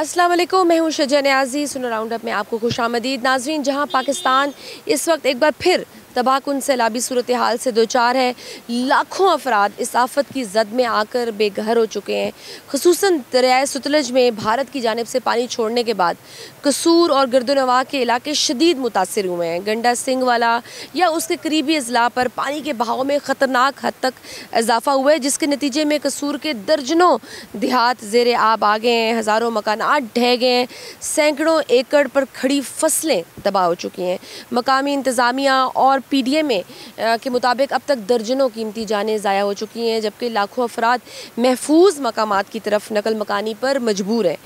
अस्सलाम वालेकुम, मैं हूँ शजा न्याज़ी। सुनो राउंड अप में आपको खुशामदीद। नाजरीन, जहाँ पाकिस्तान इस वक्त एक बार फिर तबाहकुन सैलाबी सूरत हाल से दो चार है, लाखों अफराद इस आफत की जद में आकर बेघर हो चुके हैं। खुसूसन दरियाए सतलज में भारत की जानिब से पानी छोड़ने के बाद कसूर और गर्दनवाह के इलाके शदीद मुतासर हुए हैं। गंडा सिंह वाला या उसके करीबी अजला पर पानी के बहाव में ख़तरनाक हद तक इजाफा हुआ है, जिसके नतीजे में कसूर के दर्जनों देहात ज़ेरे आब आ गए हैं, हज़ारों मकानात ढह गए हैं, सैकड़ों एकड़ पर खड़ी फसलें तबाह हो चुकी हैं। मकामी इंतज़ामिया और PDM के मुताबिक अब तक दर्जनों कीमती जानें ज़ाया हो चुकी हैं, जबकि लाखों अफराद महफूज मकामात की तरफ नकल मकानी पर मजबूर हैं।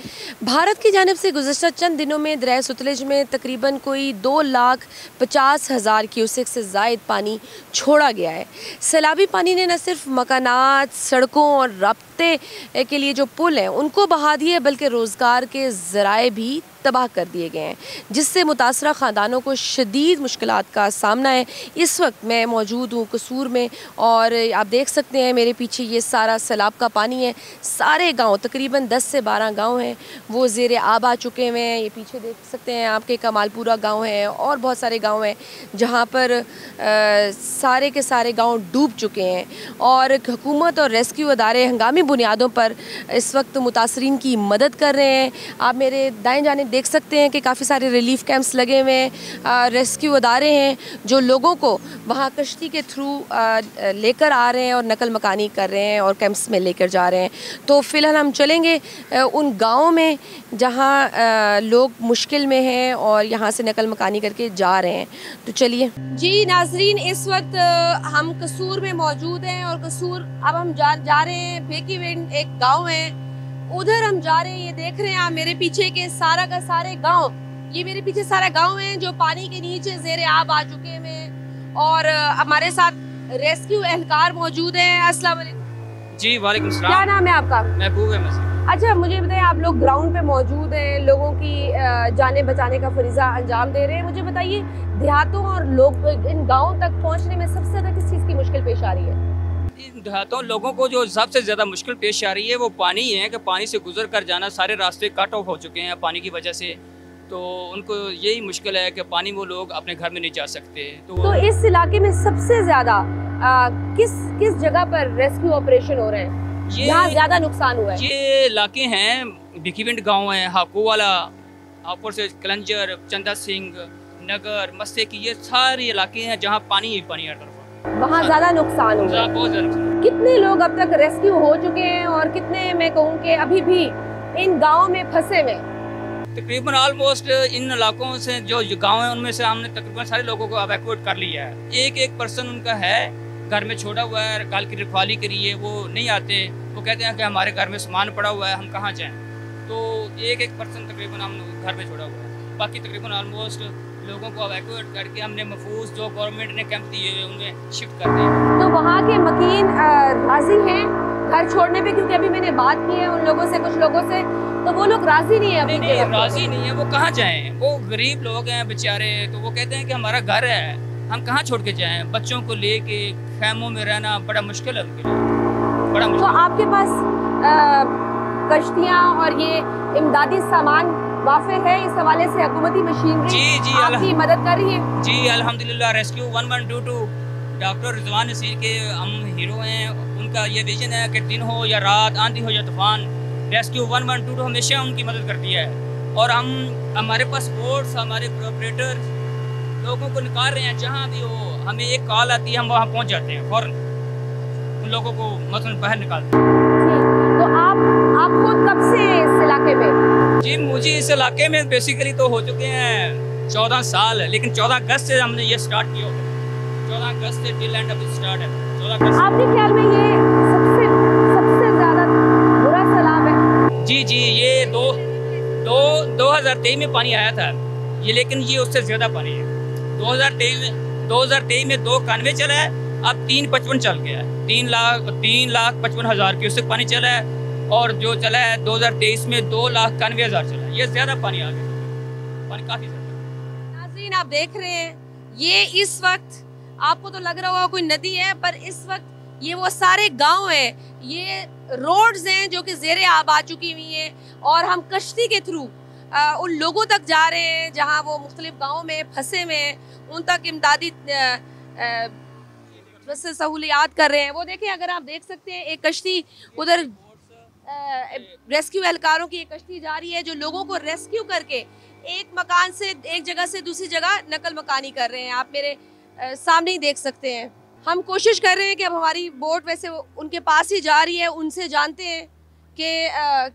भारत की जानिब से गुज़श्ता चंद दिनों में दरियाए सतलज में तकरीबन कोई 2,50,000 क्यूसेक से ज़ायद पानी छोड़ा गया है। सैलाबी पानी ने न सिर्फ मकानात, सड़कों और राब्ते के लिए जो पुल हैं उनको बहा दिए, बल्कि रोज़गार के ज़राए भी तबाह कर दिए गए हैं, जिससे मुतासरा ख़ानदानों को शदीद मुश्किलात का सामना है। इस वक्त मैं मौजूद हूँ कसूर में और आप देख सकते हैं मेरे पीछे ये सारा सैलाब का पानी है। सारे गांव, तकरीबन 10 से 12 गांव हैं, वो ज़ेरे आब आ चुके हुए हैं। ये पीछे देख सकते हैं आपके कमालपुरा गांव है और बहुत सारे गांव हैं जहां पर सारे के सारे गांव डूब चुके हैं और हुकूमत और रेस्क्यू अदारे हंगामी बुनियादों पर इस वक्त मुतासरीन की मदद कर रहे हैं। आप मेरे दाएँ जानिब देख सकते हैं कि काफ़ी सारे रिलीफ कैंप्स लगे हुए हैं। रेस्क्यू अदारे हैं जो लोगों को वहाँ कश्ती के थ्रू लेकर आ रहे हैं और नकल मकानी कर रहे हैं और कैंप्स में लेकर जा रहे हैं। तो फ़िलहाल हम चलेंगे उन गाँवों में जहाँ लोग मुश्किल में हैं और यहाँ से नकल मकानी करके जा रहे हैं। तो चलिए जी नाजरीन, इस वक्त हम कसूर में मौजूद हैं और कसूर अब हम जा रहे हैं। बेकीविंड एक गाँव है, उधर हम जा रहे हैं। ये देख रहे हैं आप मेरे पीछे के सारा का सारे गांव, ये मेरे पीछे सारा गांव है जो पानी के नीचे ज़ेरे आब आ चुके हैं और हमारे साथ रेस्क्यू एहलकार मौजूद हैं। अस्सलाम वालेकुम। जी वालेकुम सलाम। क्या नाम है आपका? महबूब है मसीह। अच्छा, मुझे बताएं, आप लोग ग्राउंड पे मौजूद हैं, लोगों की जाने बचाने का फरीज़ा अंजाम दे रहे हैं। मुझे बताइए, देहातों और लोग इन गाँव तक पहुँचने में सबसे ज़्यादा किस चीज़ की मुश्किल पेश आ रही है? देहातों लोगों को जो सबसे ज़्यादा मुश्किल पेश आ रही है वो पानी है कि पानी से गुजर कर जाना, सारे रास्ते कट ऑफ हो चुके हैं पानी की वजह से। तो उनको यही मुश्किल है कि पानी वो लोग अपने घर में नहीं जा सकते। तो इस इलाके में सबसे ज़्यादा किस जगह पर रेस्क्यू ऑपरेशन हो रहे हैं, जहाँ ज़्यादा नुकसान हुआ है? ये इलाके हैं, बेकीविंड गाँव है, हाको वाला, हापुर से कलंजर, चंदा सिंह नगर, मस्से की, ये सारे इलाके हैं जहाँ पानी ही पानी हर तरफ, वहाँ ज़्यादा नुकसान हुआ। बहुत ज़्यादा। कितने लोग अब तक रेस्क्यू हो चुके हैं और कितने, मैं कहूँ कि अभी भी इन गाँव में फंसे हुए? तकरीबन ऑलमोस्ट इन इलाकों से जो गांव हैं उनमें से हमने तकरीबन सारे लोगों को एवैक्यूएट कर लिया है। एक पर्सन उनका है घर में छोड़ा हुआ है, कल की रखवाली के लिए वो नहीं आते। वो कहते हैं कि हमारे घर में सामान पड़ा हुआ है, हम कहाँ जाएँ। तो एक पर्सन तकरीबन हम घर में छोड़ा हुआ है। बाकी तकरीबन ऑलमोस्ट लोगों को एवैक्यूएट करके हमने महफूज जो गवर्नमेंट ने कैंप दिए हुए उनमें शिफ्ट कर दिया। तो वहाँ के मकीन राजी हैं घर छोड़ने पे? क्योंकि अभी मैंने बात की है उन लोगों से, कुछ लोगों से, तो वो लोग राजी नहीं है। अभी नहीं, राजी नहीं है। वो कहाँ जाएं, वो गरीब लोग हैं बेचारे। तो वो कहते हैं कि हमारा घर है, हम कहाँ छोड़ के जाएं। बच्चों को लेके खैमों में रहना बड़ा मुश्किल है उनके लिए, बड़ा मुश्किल। तो आपके पास कश्तियाँ और ये इमदादी सामान वाफिर है? इस हवाले से हुकूमती मशीनरी जी आपकी मदद कर रही है? जी अल्हम्दुलिल्लाह। रेस्क्यू 1122 डॉक्टर रिजवान नसीर के हम हीरो हैं। उनका ये विजन है कि दिन हो या रात, आंधी हो या तूफान, रेस्क्यू 1122 हमेशा उनकी मदद करती है। और हमारे पास बोट्स, हमारे ऑपरेटर लोगों को निकाल रहे हैं। जहाँ भी हो हमें एक कॉल आती है, हम वहाँ पहुँच जाते हैं फ़ौरन, उन लोगों को मसलन बाहर निकालते हैं। तो आप खुद कब से इस इलाके में? जी मुझे इस इलाके में बेसिकली तो हो चुके हैं 14 साल, लेकिन 14 अगस्त से हमने ये स्टार्ट किया। 14 अगस्त से टिल एंड अभी स्टार्ट है। 14 अगस्त। आपके ख्याल में ये सबसे ज़्यादा बुरा सैलाब है? जी ये 2023 में पानी आया था ये, लेकिन ये उससे ज़्यादा पानी है। 2023 में 291 चला है, अब 355 चल गया है। 3,55,000 की उससे पानी चला है। और जो चला है 2023 में 2,91,000 चला है। ये ज़्यादा पानी आ गया, पानी काफ़ी ज़्यादा। नाज़रीन, आप देख रहे हैं, ये इस वक्त आपको तो लग रहा होगा कोई नदी है, पर इस वक्त ये वो सारे गांव हैं, ये रोड्स हैं जो कि ज़ेरे आब आ चुकी हुई हैं और हम कश्ती के थ्रू उन लोगों तक जा रहे हैं जहां वो मुख्तलिफ गाँव में फंसे हुए हैं, उन तक इमदादी सहूलियात कर रहे हैं। वो देखें, अगर आप देख सकते हैं एक कश्ती उधर रेस्क्यू एहलकारों की एक कश्ती जा रही है जो लोगों को रेस्क्यू करके एक मकान से एक जगह से दूसरी जगह नकल मकानी कर रहे हैं। आप मेरे सामने ही देख सकते हैं। हम कोशिश कर रहे हैं कि अब हमारी बोट वैसे उनके पास ही जा रही है, उनसे जानते हैं कि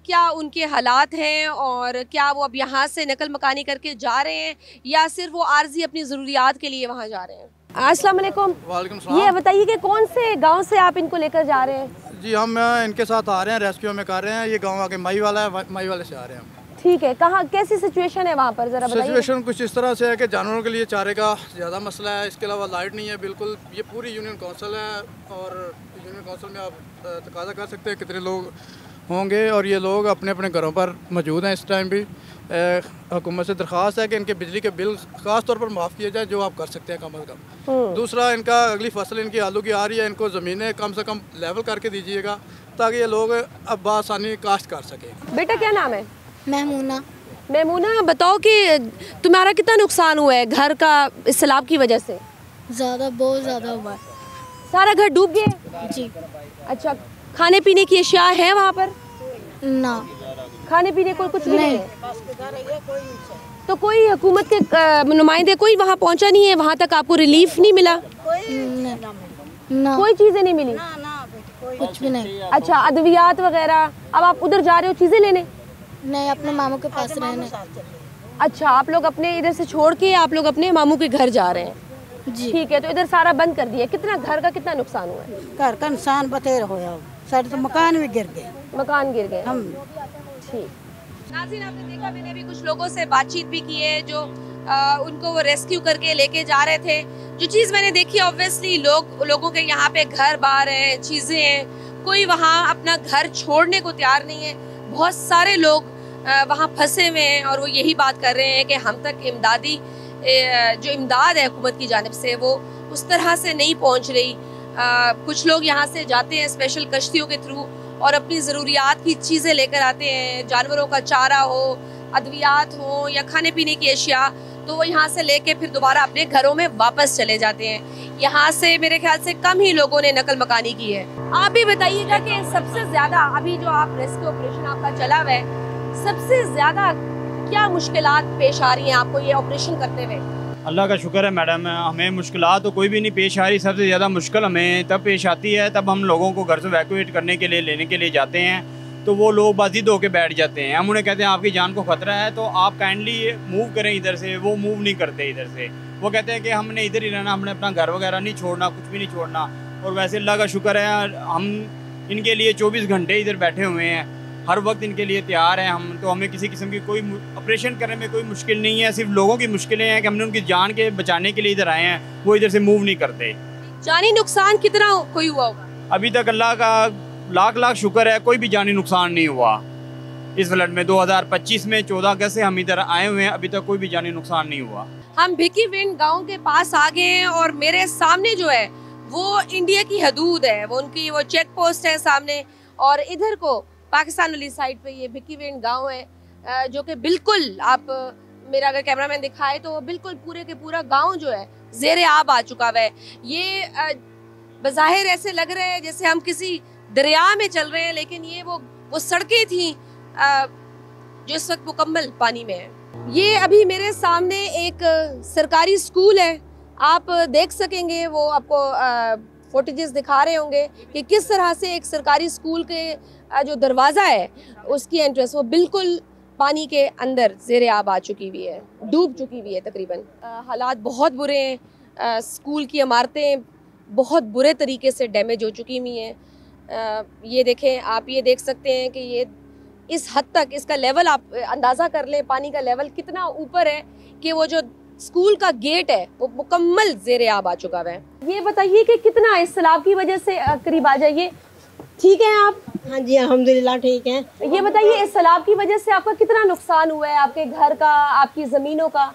क्या उनके हालात हैं और क्या वो अब यहाँ से नकल मकानी करके जा रहे हैं या सिर्फ वो आर्जी अपनी ज़रूरियात के लिए वहाँ जा रहे हैं। अस्सलाम वालेकुम। वालेकुम सलाम। ये बताइए कि कौन से गांव से आप इनको लेकर जा रहे हैं? जी हम इनके साथ आ रहे हैं, रेस्क्यू में कर रहे हैं। ये गांव आके माई वाला है, माई वाले से आ रहे हैं। ठीक है, कहाँ कैसी सिचुएशन है वहाँ पर, जरा बताइए। सिचुएशन कुछ इस तरह से है कि जानवरों के लिए चारे का ज़्यादा मसला है, इसके अलावा लाइट नहीं है बिल्कुल। ये पूरी यूनियन काउंसिल है और यूनियन काउंसिल में आप तकाजा कर सकते हैं कितने लोग होंगे और ये लोग अपने अपने घरों पर मौजूद हैं इस टाइम भी। हुकूमत से दरख्वास्त है कि इनके बिजली के बिल ख़ास तौर पर माफ़ किए जाए, जो आप कर सकते हैं कम अज़ कम। दूसरा, इनका अगली फसल इनकी आलू की आ रही है, इनको ज़मीनें कम से कम लेवल करके दीजिएगा ताकि ये लोग अब बासानी काश्त कर सकें। बेटा क्या नाम है? महमूना। मेमूना, बताओ कि तुम्हारा कितना नुकसान हुआ है घर का इस सैलाब की वजह से? ज़्यादा, बहुत ज़्यादा हुआ है। सारा घर डूब गया? जी। अच्छा, खाने पीने की अशिया है वहाँ पर? ना, खाने पीने को कुछ भी नहीं है? तो कोई हुकूमत के नुमाइंदे कोई वहाँ पहुँचा नहीं है? वहाँ तक आपको रिलीफ नहीं मिला? ना, कोई चीज़ें नहीं मिली? कुछ भी नहीं। अच्छा, अद्वियात वगैरह? अब आप उधर जा रहे हो चीज़ें लेने? नहीं, अपने मामू के पास रहने। अच्छा, आप लोग अपने इधर से छोड़ के आप लोग अपने मामू के घर जा रहे हैं? जी। ठीक है, तो इधर सारा बंद कर दिया। कितना घर का कितना नुकसान हुआ है? घर का नुकसान बतेर होया, सारे तो मकान भी गिर गए। मकान गिर गए? हम ठीक। नाज़रीन, आपने देखा, मैंने भी कुछ लोगों से बातचीत भी की है जो उनको वो रेस्क्यू करके लेके जा रहे थे। जो चीज़ मैंने देखी, ऑब्वियसली लोगों के यहाँ पे घर बार हैं, चीज़ें हैं, कोई वहाँ अपना घर छोड़ने को तैयार नहीं है। बहुत सारे लोग वहाँ फंसे हुए हैं और वो यही बात कर रहे हैं कि हम तक इमदादी जो इमदाद है हुकूमत की जानिब से वो उस तरह से नहीं पहुँच रही। कुछ लोग यहाँ से जाते हैं स्पेशल कश्तियों के थ्रू और अपनी ज़रूरियात की चीज़ें लेकर आते हैं, जानवरों का चारा हो, अद्वियात हो या खाने पीने की अशिया, तो वो यहाँ से लेके फिर दोबारा अपने घरों में वापस चले जाते हैं। यहाँ से मेरे ख्याल से कम ही लोगों ने नकल मकानी की है। आप भी बताइएगा कि सबसे ज़्यादा अभी जो आप रेस्क्यू ऑपरेशन आपका चला हुआ है, सबसे ज़्यादा क्या मुश्किलात पेश आ रही हैं आपको ये ऑपरेशन करते हुए? अल्लाह का शुक्र है मैडम, हमें मुश्किलात तो कोई भी नहीं पेश आ रही। सबसे ज़्यादा मुश्किल हमें तब पेश आती है तब हम लोगों को घर से वैक्यूएट करने के लिए लेने के लिए जाते हैं तो वो लोग बाजिद होकर बैठ जाते हैं। हम उन्हें कहते हैं आपकी जान को ख़तरा है तो आप काइंडली मूव करें इधर से। वो मूव नहीं करते इधर से, वो कहते हैं कि हमने इधर ही रहना, हमने अपना घर वगैरह नहीं छोड़ना, कुछ भी नहीं छोड़ना। और वैसे अल्लाह का शुक्र है हम इनके लिए 24 घंटे इधर बैठे हुए हैं, हर वक्त इनके लिए तैयार हैं हम। तो हमें किसी किस्म की कोई ऑपरेशन करने में कोई मुश्किल नहीं है। सिर्फ लोगों की मुश्किलें हैं कि हमने उनकी जान के बचाने के लिए इधर आए हैं, वो इधर से मूव नहीं करते। जानी नुकसान कितना कोई हुआ होगा? अभी तक अल्लाह का लाख लाख शुक्र है कोई भी जानी नुकसान नहीं हुआ इस फ्लड में। 2025 में 14 अगस्त से हम इधर आए हुए हैं, अभी तक कोई भी जानी नुकसान नहीं हुआ। हम भिकी विंड गाँव के पास आ गए हैं और मेरे सामने जो है वो इंडिया की हदूद है, वो उनकी वो चेक पोस्ट है सामने, और इधर को पाकिस्तान वाली साइड पे ये भिकी विंड गाँव है जो कि बिल्कुल आप मेरा अगर कैमरामैन दिखाए तो बिल्कुल पूरे के पूरा गाँव जो है ज़ेरे आब आ चुका है। ये बज़ाहिर ऐसे लग रहा है जैसे हम किसी दरिया में चल रहे हैं, लेकिन ये वो सड़कें थी जो इस वक्त मुकम्मल पानी में है। ये अभी मेरे सामने एक सरकारी स्कूल है, आप देख सकेंगे, वो आपको फुटेजेस दिखा रहे होंगे कि किस तरह से एक सरकारी स्कूल के जो दरवाज़ा है उसकी एंट्रेंस वो बिल्कुल पानी के अंदर ज़ेरे आब आ चुकी हुई है, डूब चुकी हुई है तकरीबन। हालात बहुत बुरे हैं, स्कूल की इमारतें बहुत बुरे तरीके से डैमेज हो चुकी हुई हैं। ये देखें, आप ये देख सकते हैं कि ये इस हद तक इसका लेवल आप अंदाज़ा कर लें, पानी का लेवल कितना ऊपर है कि वो जो स्कूल का गेट है वो मुकम्मल ज़ेरे आब आ चुका है। ये बताइए कि कितना इस सैलाब की वजह से, करीब आ जाइए, ठीक है आप? हाँ जी अल्हम्दुलिल्लाह ठीक है। ये बताइए इस सैलाब की वजह से आपका कितना नुकसान हुआ है, आपके घर का, आपकी ज़मीनों का?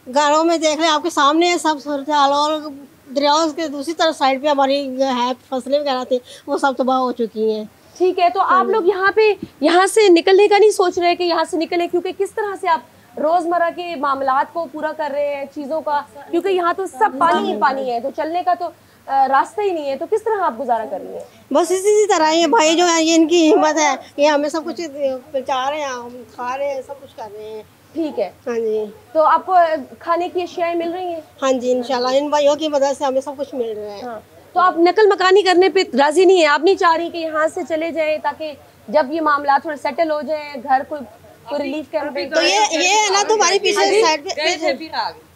घरों में देख लें आपके सामने है सब सूरत हाल, और दरियाओं के दूसरी तरफ साइड पे हमारी है फसलें वगैरह थी वो सब तबाह हो चुकी हैं। ठीक है, तो आप लोग यहाँ से निकलने का नहीं सोच रहे कि यहाँ से निकले, क्योंकि किस तरह से आप रोजमर्रा के मामलात को पूरा कर रहे हैं, चीजों का, क्योंकि यहाँ तो सब पानी ही पानी है, तो चलने का तो रास्ता ही नहीं है, तो किस तरह आप गुजारा कर रही हैं? बस इसी तरह ये भाई जो है, ये इनकी हिम्मत है, ये हमें सब कुछ पहुँचा रहे हैं, हम खा रहे हैं, सब कुछ कर रहे हैं। ठीक है, हाँ जी। तो आपको खाने की अशियाएं मिल रही हैं? हाँ जी, इंशाल्लाह इन भाइयों की मदद से हमें सब कुछ मिल रहा है। हाँ। तो आप नकल मकानी करने पे राजी नहीं है? आप नहीं चाह रही कि यहाँ से चले जाएं ताकि जब ये मामला थोड़े सेटल हो जाए, घर कोई रिलीफ कैंप पे? तो ये है ना, तुम्हारी पीछे साइड पे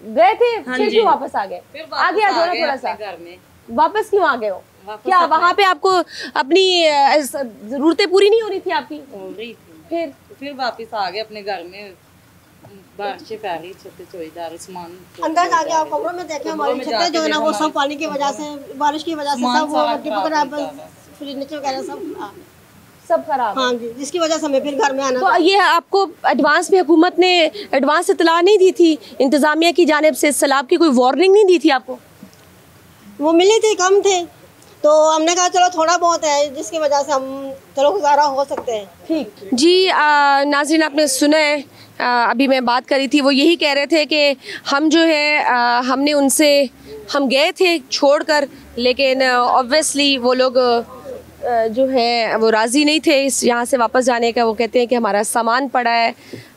गए थे, फिर क्यों वापस आ गए? आगे आ जाओ ना थोड़ा सा। वापस क्यों आ गए हो? क्या वहाँ पे आपको अपनी जरूरतें पूरी नहीं हो रही थी आपकी? हो रही थी, फिर वापस आ गए अपने घर में। बारिशें पै रही, छतें चौड़ीदार, सामान अंदर जाके आप कमरों में देखें, हमारी छतें जो है ना वो सब पानी की वजह से, बारिश की वजह से सब वो फर्नीचर वगैरह सब खराब। हाँ जी, जिसकी वजह से हमें फिर घर में आना। तो ये आपको एडवांस में हुकूमत ने एडवांस इतला नहीं दी थी इंतजामिया की जानिब से? सैलाब की कोई वार्निंग नहीं दी थी आपको? वो मिली थी, कम थे, तो हमने कहा चलो थोड़ा बहुत है जिसकी वजह से हम चलो गुजारा हो सकते हैं। ठीक जी। नाज़रीन, आपने सुना है, अभी मैं बात करी थी, वो यही कह रहे थे कि हम जो है हमने उनसे, हम गए थे छोड़कर, लेकिन ऑब्वियसली वो लोग जो है वो राज़ी नहीं थे इस यहाँ से वापस जाने का। वो कहते हैं कि हमारा सामान पड़ा है,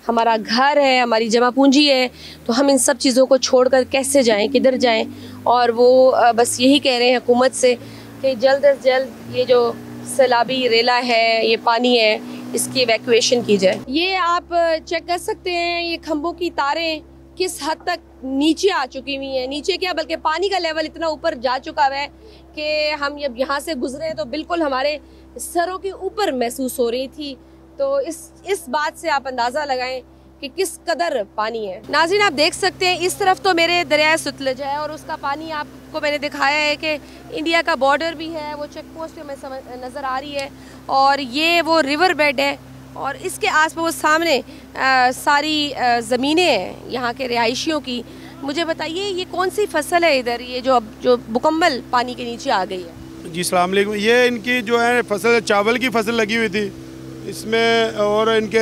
हमारा घर है, हमारी जमा पूंजी है, तो हम इन सब चीज़ों को छोड़कर कैसे जाएं, किधर जाएं? और वो बस यही कह रहे हैं हुकूमत से कि जल्द से जल्द ये जो सैलाबी रेला है, ये पानी है, इसकी इवैक्यूएशन की जाए। ये आप चेक कर सकते हैं, ये खंभों की तारें किस हद तक नीचे आ चुकी हुई हैं। नीचे क्या, बल्कि पानी का लेवल इतना ऊपर जा चुका है कि हम जब यहाँ से गुजरे तो बिल्कुल हमारे सरों के ऊपर महसूस हो रही थी। तो इस बात से आप अंदाज़ा लगाएं कि किस कदर पानी है। नाज़रीन, आप देख सकते हैं इस तरफ तो मेरे दरिया सतलुज है और उसका पानी आपको मैंने दिखाया है कि इंडिया का बॉर्डर भी है, वो चेक पोस्ट में नज़र आ रही है, और ये वो रिवर बेड है, और इसके आस पास वो सामने सारी ज़मीनें हैं यहाँ के रिहायशियों की। मुझे बताइए, ये कौन सी फसल है इधर, ये जो मुकम्मल पानी के नीचे आ गई है? जी अस्सलाम वालेकुम। ये इनकी जो है फसल, चावल की फसल लगी हुई थी इसमें, और इनके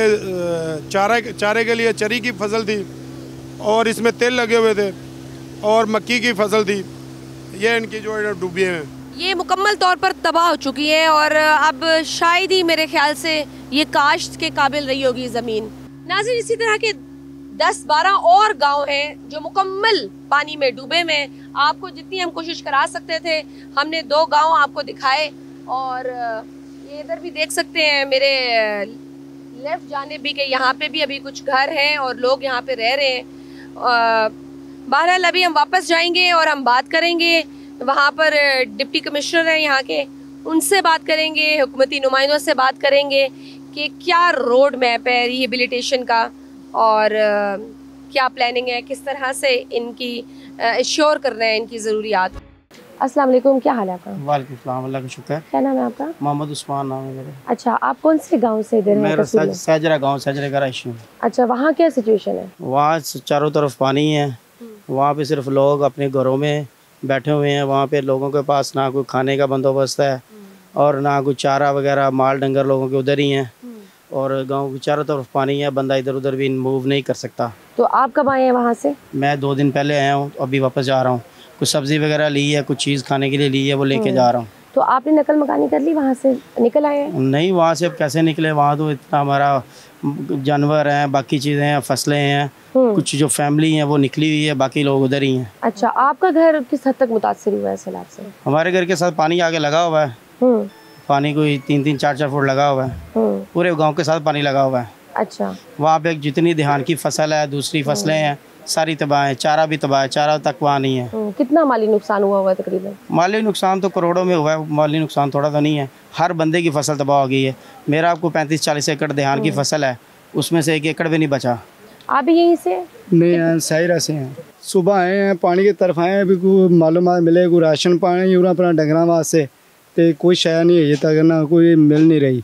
चारे के लिए चरी की फसल थी, और इसमें तेल लगे हुए थे, और मक्की की फसल थी। ये इनकी जो है डूबी है, ये मुकम्मल तौर पर तबाह हो चुकी है, और अब शायद ही मेरे ख्याल से ये काश्त के काबिल रही होगी ज़मीन। नाज़रीन, इसी तरह के 10-12 और गांव हैं जो मुकम्मल पानी में डूबे में। आपको जितनी हम कोशिश करा सकते थे, हमने 2 गांव आपको दिखाए, और ये इधर भी देख सकते हैं मेरे लेफ्ट जाने भी, कि यहाँ पे भी अभी कुछ घर हैं और लोग यहाँ पे रह रहे हैं। बहरहाल अभी हम वापस जाएंगे और हम बात करेंगे, वहाँ पर डिप्टी कमिश्नर हैं यहाँ के, उनसे बात करेंगे, हुकूमती नुमाइंदों से बात करेंगे कि क्या रोड मैप है रिहेबिलिटेशन का, और क्या प्लानिंग है, किस तरह से इनकी एश्योर कर रहे हैं इनकी ज़रूरियात। अस्सलाम वालेकुम, क्या हाल है आपका? वालेकुम सलाम, अल्लाह का शुक्र है। क्या नाम है आपका? मोहम्मद उस्मान नाम है मेरा। अच्छा, आप कौन से गांव से इधर हैं? मेरा सजरा गांव, सजरे का रहायशी हूं। अच्छा, वहाँ क्या सिचुएशन है? वहाँ चारों तरफ पानी है, वहाँ पे सिर्फ लोग अपने घरों में बैठे हुए हैं। वहाँ पे लोगों के पास ना कोई खाने का बंदोबस्त है और ना कोई चारा वगैरह, माल डंगर लोगों के उधर ही हैं, और गांव के चारों तरफ पानी है, बंदा इधर उधर भी मूव नहीं कर सकता। तो आप कब आए हैं वहाँ से? मैं 2 दिन पहले आया हूँ, अभी वापस जा रहा हूँ। कुछ सब्जी वगैरह ली है, कुछ चीज़ खाने के लिए ली है, वो लेके जा रहा हूँ। तो आपने नकल मकानी कर ली, वहाँ से निकल आए हैं? नहीं, वहाँ से अब कैसे निकले, वहाँ तो इतना हमारा जानवर हैं, बाकी चीज़ें हैं, फसलें हैं, कुछ जो फैमिली है वो निकली हुई है, बाकी लोग उधर ही हैं। अच्छा, आपका घर किस हद तक मुतासिर हुआ है सैलाब से? हमारे घर के साथ पानी आगे लगा हुआ है, पानी कोई 3-3, 4-4 फुट लगा हुआ है, पूरे गांव के साथ पानी लगा हुआ है। अच्छा, वहाँ पे जितनी धान की फसल है, दूसरी फसलें हैं, सारी तबाह है, चारा भी तबाह है, चारा तक वहाँ नहीं है। कितना माली नुकसान हुआ हुआ तकरीबन? माली नुकसान तो करोड़ों में हुआ है, माली नुकसान थोड़ा तो नहीं है। हर बंदे की फसल तबाह हो गई है। मेरा आपको 35-40 एकड़ धान की फसल है, उसमें से 1 एकड़ भी नहीं बचा। आप भी यहीं से? नहीं, सही से हैं। सुबह आए हैं, पानी की तरफ आए हैं, अभी कोई मालूमात मिले, कोई राशन पानी अपना डंगरा वास्ते, तो कोई शय नहीं है तक ना, कोई मिल नहीं रही।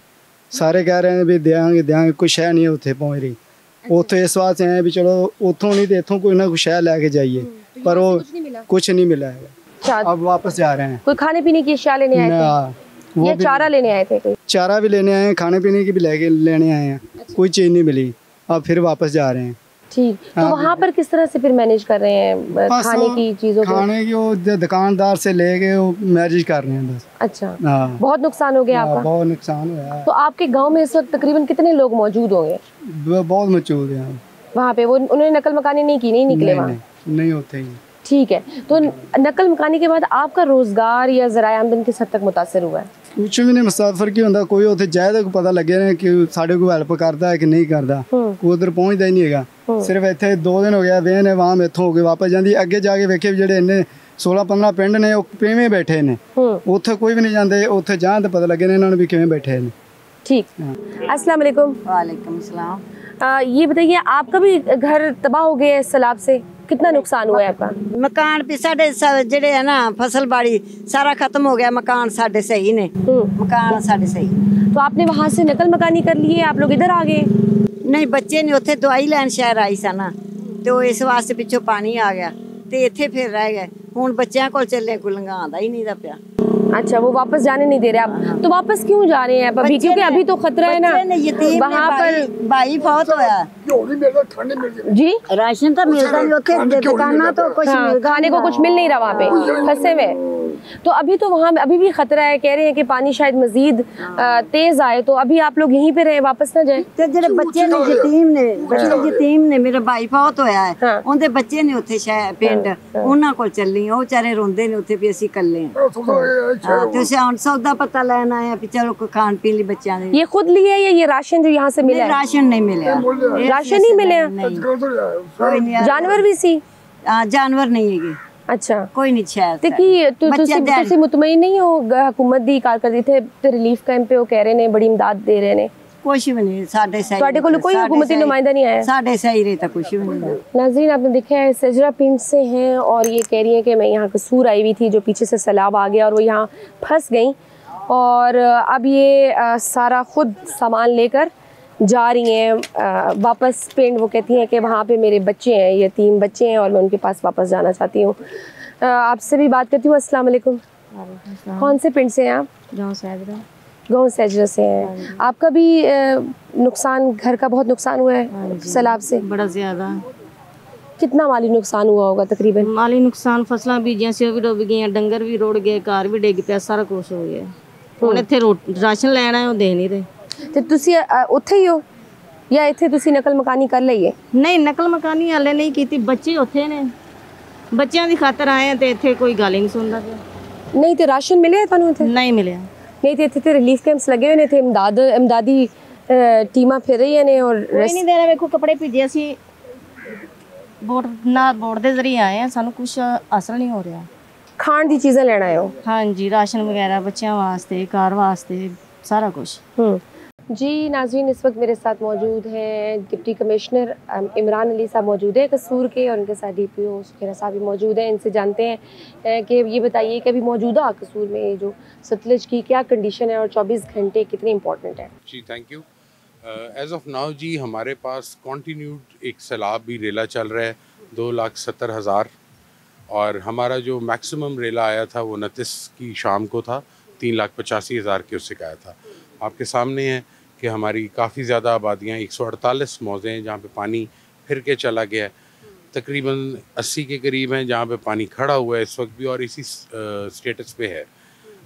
सारे कह रहे हैं भी देंगे, कोई शय नहीं उत्थे पहुँच रही। उत्थे इस वास्ते हैं भी चलो उतों नहीं तो इतों कोई ना कुछ शय लैके जाइए, पर वो कुछ नहीं मिला है। अब वापस जा रहे हैं। कोई खाने पीने की अशिया लेने आए थे? वो ये भी चारा लेने आए थे कोई? चारा भी लेने आए हैं, खाने पीने की भी लेने आए हैं। कोई चीज़ नहीं मिली, अब फिर वापस जा रहे हैं। ठीक, तो हाँ, वहाँ पर किस तरह से फिर मैनेज कर रहे हैं खाने की चीज़ों को? खाने की वो दुकानदार से लेके वो मैनेज कर रहे हैं बस। अच्छा, हाँ, बहुत नुकसान हो गया आपका? बहुत नुकसान हुआ है। तो आपके गांव में इस वक्त तकरीबन कितने लोग मौजूद होंगे? बहुत मचूद है वहाँ पे। वो उन्होंने नकल मकानी नहीं की, नहीं निकले वहाँ? नहीं होते ही। ठीक है, तो नकल मकानी के बाद आपका रोजगार या ज़राए आमदन किस हद तक मुतासर हुआ है? कुछ भी नहीं, मुसाफिर की होंदा कोई उत्थे जाए तो पता लगे ना कि साढ़े को हेल्प करता है कि नहीं करता, कोई उधर पहुँचता ही नहीं है। सिर्फ इतने 2 दिन हो गया वे ने वहाँ इतों हो के वापस जाती, अगे जाके वेखे ਜਿਹੜੇ इन्ने 16-15 ਪਿੰਡ ਨੇ ਉਹ ਕਿਵੇਂ ਬੈਠੇ ਨੇ, ਉੱਥੇ ਕੋਈ ਵੀ नहीं ਜਾਂਦੇ, ਉੱਥੇ ਜਾਣ ਤਾਂ ਪਤਾ ਲੱਗੇ ਨੇ ਇਹਨਾਂ ਨੂੰ ਵੀ ਕਿਵੇਂ ਬੈਠੇ ਨੇ। ठीक, अस्सलाम वालेकुम। वालेकुम सलाम। ये बताइए, आपका भी घर तबाह हो गया है सैलाब से? कितना नुकसान हुआ है आपका? मकान भी साढ़े जेड़े है ना फसल बाड़ी सारा खत्म हो गया, मकान साढ़े सही ने, मकान साढ़े सही। तो आपने वहाँ से नकल मकानी कर लिए, आप लोग इधर आ गए? नहीं, बच्चे ने उत्थे दवाई लैन शहर आई सा ना, तो इस वास्ते पिछों पानी आ गया ते इत्थे फिर रह गए। हुण बच्चों को चले कोई लंघा आंदा ही नहीं दा पिया। अच्छा, वो वापस जाने नहीं दे रहे आप? तो वापस क्यों जा रहे हैं आप अभी? क्योंकि अभी तो खतरा है ना वहाँ पर। भाई फौत होया जी, राशन तो मिलता नहीं उत्थे, दुकाना तो कुछ खाने को कुछ मिल नहीं रहा वहाँ पे, फंसे हुए। तो अभी तो वहाँ अभी भी खतरा है, कह रहे हैं कि पानी शायद मजीद तेज आए, तो अभी आप लोग यहीं पे रहे, वापस ना जाए? ते जेड़े बच्चे ने यतीम ने मेरा भाई फौत होया है, उनके बच्चे ने उत्थे शहर पिंड उन्हां कोल चली, ओ बेचारे रोंदे ने उत्थे भी असीं कल्ले हां। ते हुण सौदा पता लेन आए हैं भी चलो कोई खान पीन ली बच्चों दे। ये खुद लिए या ये राशन जो यहाँ से मिला? राशन नहीं मिले, राशन नहीं मिले। कोई नहीं, जानवर भी सी? जानवर नहीं है। अच्छा, कोई नहीं शायद ते की तुसी मुतमईन नहीं हो हुकूमत दी कारकर्दगी ते रिलीफ कैंप पे वो कह रहे ने बड़ी इमदाद दे रहे ने? कुछ भी नहीं, साढ़े सही ਤੁਹਾਡੇ ਕੋਲ कोई हुकूमती नुमाइंदा नहीं आया? साढ़े सही रहता कुछ भी नहीं। नाज़रीन, आपने देखा है सजरा पिंड से हैं और ये कह रही हैं कि मैं यहाँ कसूर आई हुई थी, जो पीछे से सैलाब आ गया और वो यहाँ फंस गई, और अब ये सारा खुद सामान लेकर जा रही हैं वापस पिंड। वो कहती हैं कि वहाँ पे मेरे बच्चे हैं, यतीम बच्चे हैं, और मैं उनके पास वापस जाना चाहती हूँ। आपसे भी बात करती हूँ। अस्सलाम वालेकुम। कौन से पिंड से हैं आप? गाँव सैजरा से हैं। आपका भी नुकसान, घर का बहुत नुकसान हुआ है सैलाब से? बड़ा ज़्यादा। कितना माली नुकसान हुआ होगा तकरीबन? माली नुकसान फसलां बीजियां सी भी डुब गई, डंगर भी रुड़ गए, घर भी डिग पिया, सारा कुछ हो गया। हुण इत्थे राशन लैण आए, दे नहीं रहे। ਤੇ ਤੁਸੀਂ ਉੱਥੇ ਹੀ ਹੋ ਜਾਂ ਇੱਥੇ ਤੁਸੀਂ ਨਕਲ ਮਕਾਨੀ ਕਰ ਲਈ ਹੈ? ਨਹੀਂ, ਨਕਲ ਮਕਾਨੀ ਹਾਲੇ ਨਹੀਂ ਕੀਤੀ, ਬੱਚੇ ਉੱਥੇ ਨੇ, ਬੱਚਿਆਂ ਦੀ ਖਾਤਰ ਆਏ ਆ ਤੇ ਇੱਥੇ ਕੋਈ ਗੱਲ ਹੀ ਨਹੀਂ ਸੁਣਦਾ ਪਿਆ। ਨਹੀਂ ਤੇ ਰਾਸ਼ਨ ਮਿਲਿਆ ਤੁਹਾਨੂੰ ਇੱਥੇ? ਨਹੀਂ ਮਿਲਿਆ। ਨਹੀਂ ਤੇ ਇੱਥੇ ਤੇ ਰਿਲੀਫ ਕੈਂਪਸ ਲੱਗੇ ਹੋਏ ਨੇ, ਤੇ ਇਮਦਾਦੀ ਟੀਮਾਂ ਫਿਰ ਰਹੀਆਂ ਨੇ, ਔਰ ਕੋਈ ਨਹੀਂ ਦੇ ਰਿਹਾ। ਵੇਖੋ ਕੱਪੜੇ ਭੇਜੇ ਅਸੀਂ ਬੋਰਡ ਦੇ ਜ਼ਰੀਏ ਆਏ ਆ, ਸਾਨੂੰ ਕੁਝ ਅਸਰ ਨਹੀਂ ਹੋ ਰਿਹਾ। ਖਾਣ ਦੀ ਚੀਜ਼ਾਂ ਲੈਣ ਆਏ ਹੋ? ਹਾਂਜੀ, ਰਾਸ਼ਨ वगैरह ਬੱਚਿਆਂ ਵਾਸਤੇ, ਕਾਰ ਵਾਸਤੇ, सारा कुछ। जी नाज़रीन, इस वक्त मेरे साथ मौजूद हैं डिप्टी कमिश्नर इमरान अली साहब मौजूद है कसूर के, और उनके साथ DPO सुखेरा साहब भी मौजूद हैं। इनसे जानते हैं कि ये बताइए कि अभी मौजूदा कसूर में जो सतलज की क्या कंडीशन है और 24 घंटे कितने इम्पोर्टेंट है? जी thank you. As of now जी हमारे पास कॉन्टीन्यूड एक सैलाब भी रेला चल रहा है 2,70,000, और हमारा जो मैक्सिमम रेला आया था वो 29 की शाम को था, 3,85,000 के उससे आया था। आपके सामने है कि हमारी काफ़ी ज़्यादा आबादियाँ 148 मौज़े हैं जहाँ पे पानी फिर के चला गया है, तकरीबन 80 के करीब हैं जहाँ पे पानी खड़ा हुआ है इस वक्त भी, और इसी स्टेटस पे है।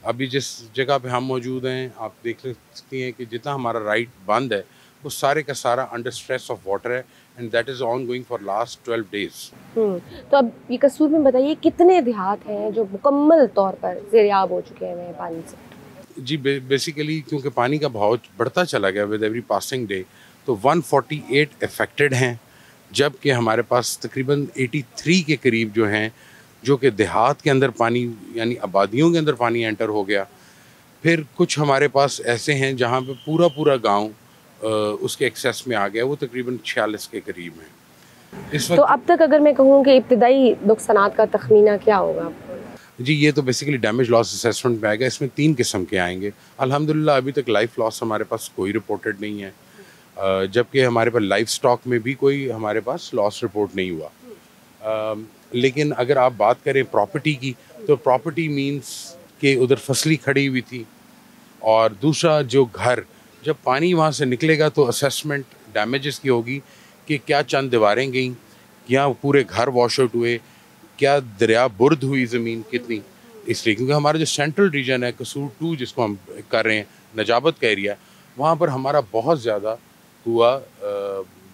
अभी जिस जगह पे हम मौजूद हैं आप देख सकती हैं कि जितना हमारा राइट बंद है वो सारे का सारा अंडर स्ट्रेस ऑफ वाटर है, and that is on going for last 12 days. तो अब ये कसूर में बताइए कितने देहात हैं जो मुकम्मल तौर पर ज़ेरियाब हो चुके हैं पानी से? जी बेसिकली क्योंकि पानी का बहाव बढ़ता चला गया विद एवरी पासिंग डे, तो 148 अफेक्टेड हैं, जबकि हमारे पास तकरीबन 83 के करीब जो हैं जो कि देहात के अंदर पानी यानी आबादियों के अंदर पानी एंटर हो गया। फिर कुछ हमारे पास ऐसे हैं जहाँ पे पूरा गांव उसके एक्सेस में आ गया, वो तकरीबन 46 के करीब हैं इस वक्त। तो अब तक अगर मैं कहूँ कि इब्तदाई नुकसानात का तखमीना क्या होगा? जी ये तो बेसिकली डैमेज लॉस असेसमेंट में आएगा, इसमें 3 किस्म के आएंगे। अल्हम्दुलिल्लाह अभी तक लाइफ लॉस हमारे पास कोई रिपोर्टेड नहीं है, जबकि हमारे पास लाइफ स्टॉक में भी कोई हमारे पास लॉस रिपोर्ट नहीं हुआ। लेकिन अगर आप बात करें प्रॉपर्टी की, तो प्रॉपर्टी मींस कि उधर फसली खड़ी हुई थी, और दूसरा जो घर, जब पानी वहाँ से निकलेगा तो असेसमेंट डैमेजेस की होगी कि क्या चंद दीवारें गईं, क्या पूरे घर वॉश आउट हुए, क्या दरिया बुर्द हुई ज़मीन कितनी। इसलिए क्योंकि हमारा जो सेंट्रल रीजन है कसूर 2 जिसको हम कर रहे हैं, नजाबत का एरिया, वहाँ पर हमारा बहुत ज़्यादा हुआ